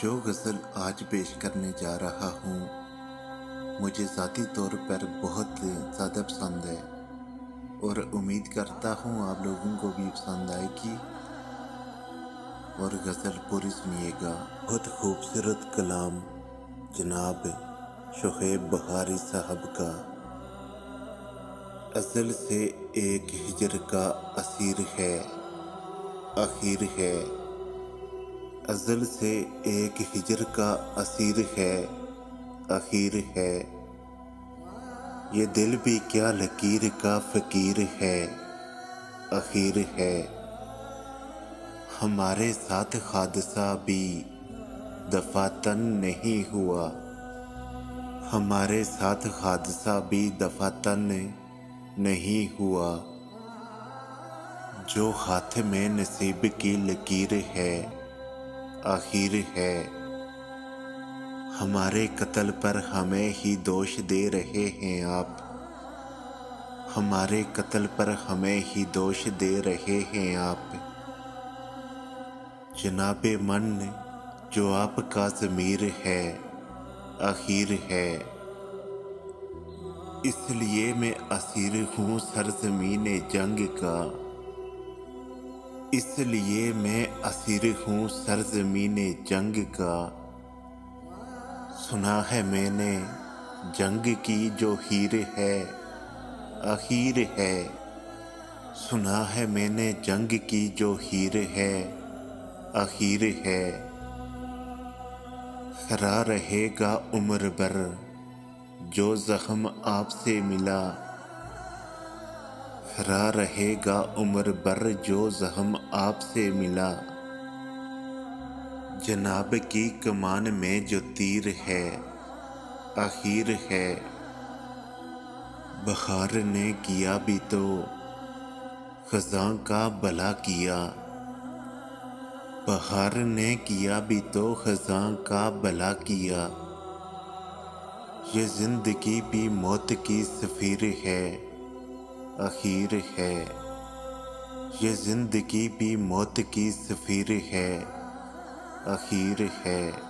जो गज़ल आज पेश करने जा रहा हूँ मुझे ज़ाती तौर पर बहुत ज़्यादा पसंद है और उम्मीद करता हूँ आप लोगों को भी पसंद आएगी। और गज़ल पूरी सुनिएगा। बहुत खूबसूरत कलाम जनाब शुएब बहारी साहब का। अज़ल से एक हिजर का असीर है, आखिर है। अज़ल से एक हिजर का असीर है, आखिर है। ये दिल भी क्या लकीर का फ़कीर है, आखिर है। हमारे साथ हादसा भी दफ़ातन नहीं हुआ, हमारे साथ हादसा भी दफ़ातन नहीं हुआ। जो हाथ में नसीब की लकीर है, आखिर है। हमारे कत्ल पर हमें ही दोष दे रहे हैं आप, हमारे कत्ल पर हमें ही दोष दे रहे हैं आप। जनाबे मन जो आपका ज़मीर है, आखिर है। इसलिए मैं असीर हूँ सरज़मीन जंग का, इसलिए मैं असीर हूँ सरज़मीन जंग का। सुना है मैंने जंग की जो हीर है, आखिर है। सुना है मैंने जंग की जो हीर है, आखिर है। खरा रहेगा उम्र भर जो ज़ख्म आपसे मिला, खरा रहेगा उम्र भर जो ज़ख्म आपसे मिला। जनाब की कमान में जो तीर है, आखिर है। बहार ने किया भी तो ख़ज़ां का भला किया, बहार ने किया भी तो ख़ज़ां का भला किया। ये ज़िंदगी भी मौत की सफ़ीर है, आखिर है। ये ज़िंदगी भी मौत की सफ़ीर है, आखिर है।